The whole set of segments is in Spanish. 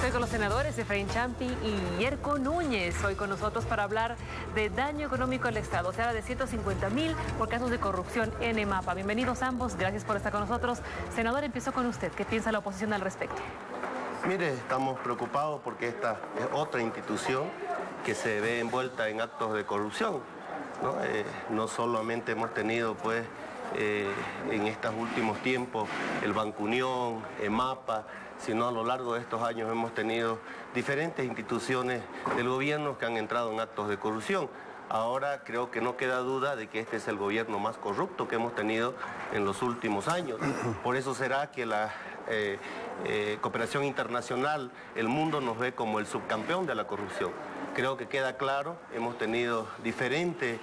Estoy con los senadores Efraín Champi y Yerko Núñez, hoy con nosotros para hablar de daño económico al Estado. Se habla de 150.000 por casos de corrupción en EMAPA. Bienvenidos ambos, gracias por estar con nosotros. Senador, empiezo con usted. ¿Qué piensa la oposición al respecto? Mire, estamos preocupados porque esta es otra institución que se ve envuelta en actos de corrupción, ¿no? No solamente hemos tenido, pues, en estos últimos tiempos el Banco Unión, EMAPA, sino a lo largo de estos años hemos tenido diferentes instituciones del gobierno que han entrado en actos de corrupción. Ahora creo que no queda duda de que este es el gobierno más corrupto que hemos tenido en los últimos años. Por eso será que la cooperación internacional, el mundo nos ve como el subcampeón de la corrupción. Creo que queda claro, hemos tenido diferentes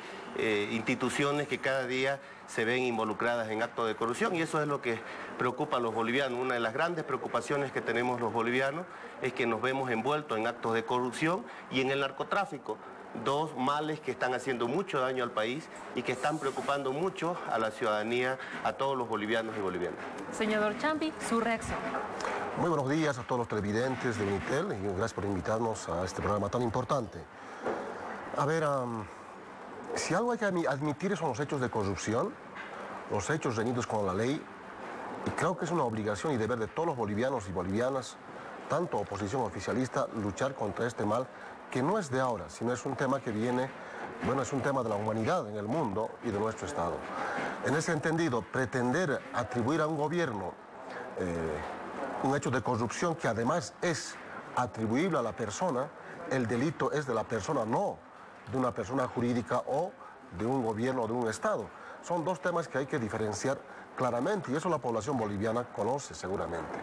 instituciones que cada día se ven involucradas en actos de corrupción y eso es lo que preocupa a los bolivianos. Una de las grandes preocupaciones que tenemos los bolivianos es que nos vemos envueltos en actos de corrupción y en el narcotráfico. Dos males que están haciendo mucho daño al país y que están preocupando mucho a la ciudadanía, a todos los bolivianos y bolivianas. Señor Champi, su reacción. Muy buenos días a todos los televidentes de Unitel y gracias por invitarnos a este programa tan importante. A ver, si algo hay que admitir son los hechos de corrupción, los hechos reñidos con la ley, y creo que es una obligación y deber de todos los bolivianos y bolivianas, tanto oposición oficialista, luchar contra este mal que no es de ahora, sino es un tema que viene, bueno, es un tema de la humanidad en el mundo y de nuestro Estado. En ese entendido, pretender atribuir a un gobierno un hecho de corrupción que además es atribuible a la persona, el delito es de la persona, no de una persona jurídica o de un gobierno o de un Estado. Son dos temas que hay que diferenciar claramente y eso la población boliviana conoce seguramente.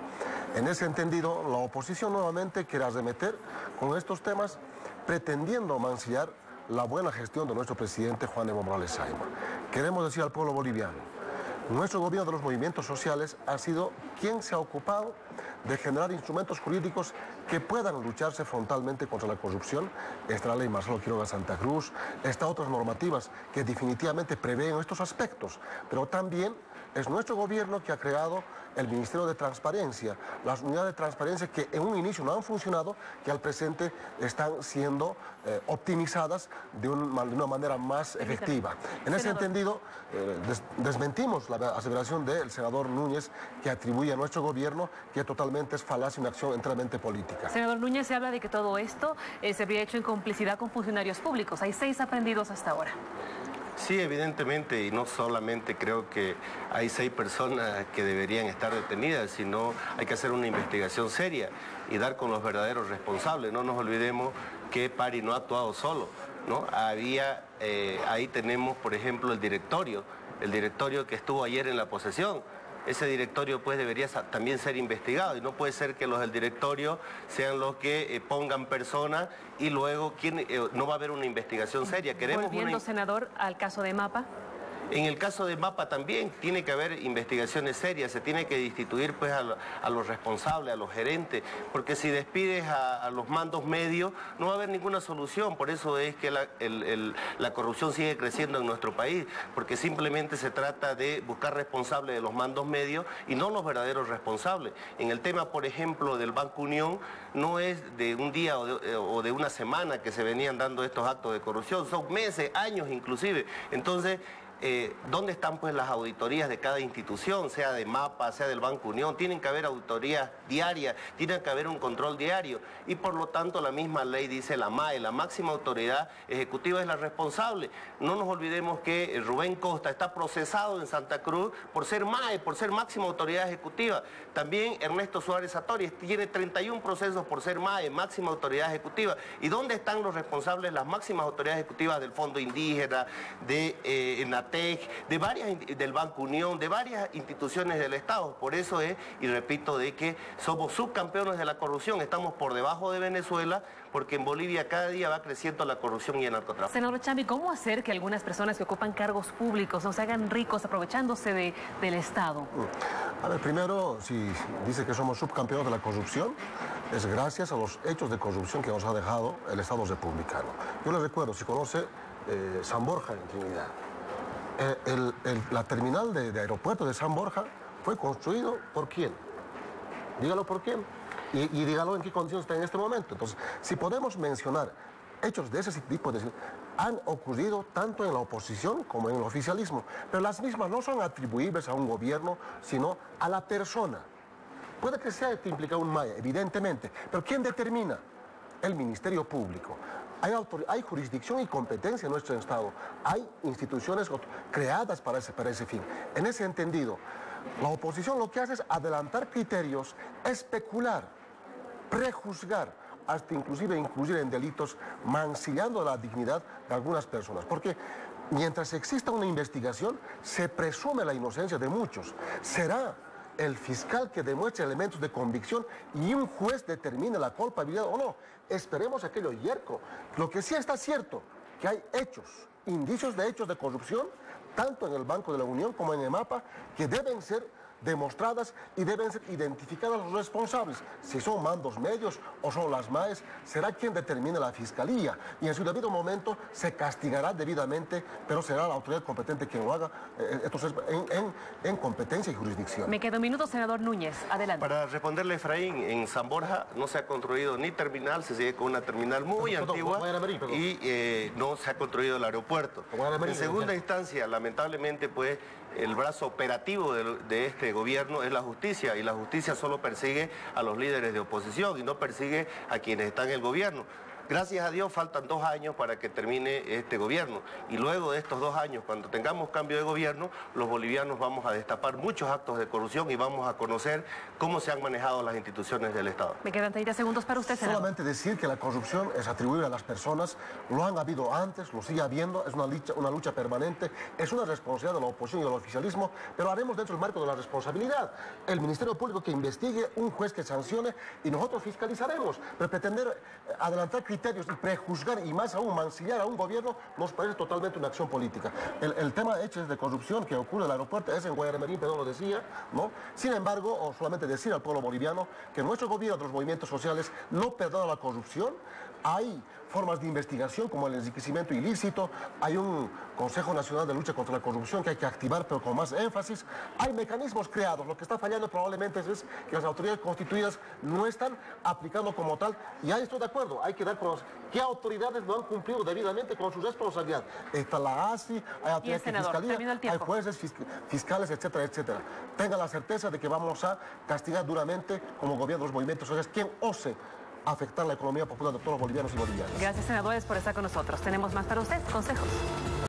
En ese entendido, la oposición nuevamente quiere arremeter con estos temas pretendiendo mancillar la buena gestión de nuestro presidente Juan Evo Morales Saima. Queremos decir al pueblo boliviano, nuestro gobierno de los movimientos sociales ha sido quien se ha ocupado de generar instrumentos jurídicos que puedan lucharse frontalmente contra la corrupción. Está la ley Marcelo Quiroga Santa Cruz, está otras normativas que definitivamente prevén estos aspectos, pero también es nuestro gobierno que ha creado el Ministerio de Transparencia, las unidades de transparencia que en un inicio no han funcionado, que al presente están siendo optimizadas de una manera más efectiva. En ese entendido, desmentimos la aseveración del senador Núñez que atribuye a nuestro gobierno que totalmente es falacia, una acción enteramente política. Senador Núñez, se habla de que todo esto se habría hecho en complicidad con funcionarios públicos. Hay 6 aprendidos hasta ahora. Sí, evidentemente, y no solamente creo que hay 6 personas que deberían estar detenidas, sino hay que hacer una investigación seria y dar con los verdaderos responsables. No nos olvidemos que Pari no ha actuado solo, ¿no? Ahí tenemos, por ejemplo, el directorio que estuvo ayer en la posesión. Ese directorio pues debería también ser investigado y no puede ser que los del directorio sean los que pongan personas y luego no va a haber una investigación seria. Volviendo, senador, al caso de EMAPA. En el caso de EMAPA también tiene que haber investigaciones serias, se tiene que destituir pues a los responsables, a los gerentes, porque si despides a los mandos medios no va a haber ninguna solución. Por eso es que la corrupción sigue creciendo en nuestro país, porque simplemente se trata de buscar responsables de los mandos medios y no los verdaderos responsables. En el tema, por ejemplo, del Banco Unión, no es de un día o de una semana que se venían dando estos actos de corrupción, son meses, años inclusive. Entonces, ¿dónde están pues las auditorías de cada institución, sea de MAPA, sea del Banco Unión? Tienen que haber auditorías diarias, tiene que haber un control diario y por lo tanto la misma ley dice la MAE, la máxima autoridad ejecutiva es la responsable. No nos olvidemos que Rubén Costa está procesado en Santa Cruz por ser MAE, por ser máxima autoridad ejecutiva. También Ernesto Suárez Satori tiene 31 procesos por ser MAE, máxima autoridad ejecutiva. ¿Y dónde están los responsables, las máximas autoridades ejecutivas del Fondo Indígena, de del Banco Unión, de varias instituciones del Estado? Por eso es, y repito, de que somos subcampeones de la corrupción, estamos por debajo de Venezuela, porque en Bolivia cada día va creciendo la corrupción y el narcotráfico. Senador Champi, ¿cómo hacer que algunas personas que ocupan cargos públicos no se hagan ricos aprovechándose del Estado? A ver, primero, si dice que somos subcampeones de la corrupción, es gracias a los hechos de corrupción que nos ha dejado el Estado republicano. Yo les recuerdo, si conoce San Borja en Trinidad, la terminal de aeropuerto de San Borja fue construido ¿por quién? Dígalo por quién. Y dígalo en qué condiciones está en este momento. Entonces, si podemos mencionar hechos de ese tipo han ocurrido tanto en la oposición como en el oficialismo, pero las mismas no son atribuibles a un gobierno, sino a la persona. Puede que sea que implica un maya, evidentemente, pero ¿quién determina? El Ministerio Público. Hay jurisdicción y competencia en nuestro Estado. Hay instituciones creadas para ese fin. En ese entendido, la oposición lo que hace es adelantar criterios, especular, prejuzgar, hasta inclusive incluir en delitos, mancillando la dignidad de algunas personas. Porque mientras exista una investigación, se presume la inocencia de muchos. Será el fiscal que demuestre elementos de convicción y un juez determine la culpabilidad o no. Esperemos aquello yerco. Lo que sí está cierto, que hay hechos, indicios de hechos de corrupción, tanto en el Banco de la Unión como en EMAPA, que deben ser demostradas y deben ser identificadas los responsables. Si son mandos medios o son las MAES, será quien determine la Fiscalía y en su debido momento se castigará debidamente, pero será la autoridad competente quien lo haga, entonces en competencia y jurisdicción. Me queda un minuto, senador Núñez, adelante. Para responderle a Efraín, en San Borja no se ha construido ni terminal, se sigue con una terminal muy antigua y no se ha construido el aeropuerto. En segunda instancia, lamentablemente, pues el brazo operativo de este gobierno es la justicia, y la justicia solo persigue a los líderes de oposición y no persigue a quienes están en el gobierno. Gracias a Dios faltan 2 años para que termine este gobierno, y luego de estos 2 años, cuando tengamos cambio de gobierno, los bolivianos vamos a destapar muchos actos de corrupción y vamos a conocer cómo se han manejado las instituciones del Estado. Me quedan 30 segundos para usted, senador. Solamente decir que la corrupción es atribuible a las personas, lo han habido antes, lo sigue habiendo, es una lucha permanente, es una responsabilidad de la oposición y del oficialismo, pero haremos dentro del marco de la responsabilidad. El Ministerio Público que investigue, un juez que sancione y nosotros fiscalizaremos, pero pretender adelantar criterios y prejuzgar y más aún mancillar a un gobierno nos parece totalmente una acción política. El tema de hechos de corrupción que ocurre en el aeropuerto es en Guayaramerín, pero lo decía, ¿no? Sin embargo, o solamente decir al pueblo boliviano que nuestro gobierno de los movimientos sociales no perdona la corrupción. Hay formas de investigación como el enriquecimiento ilícito, hay un Consejo Nacional de Lucha contra la Corrupción que hay que activar pero con más énfasis, hay mecanismos creados, lo que está fallando probablemente es que las autoridades constituidas no están aplicando como tal, y ahí estoy de acuerdo, hay que dar con qué autoridades no han cumplido debidamente con su responsabilidad. Está la ASI, hay autoridades de fiscalía, hay jueces, fiscales, etcétera, etcétera. Tenga la certeza de que vamos a castigar duramente como gobierno de los movimientos sociales quien ose afectar la economía popular de todos los bolivianos y bolivianas. Gracias, senadores, por estar con nosotros. Tenemos más para usted, consejos.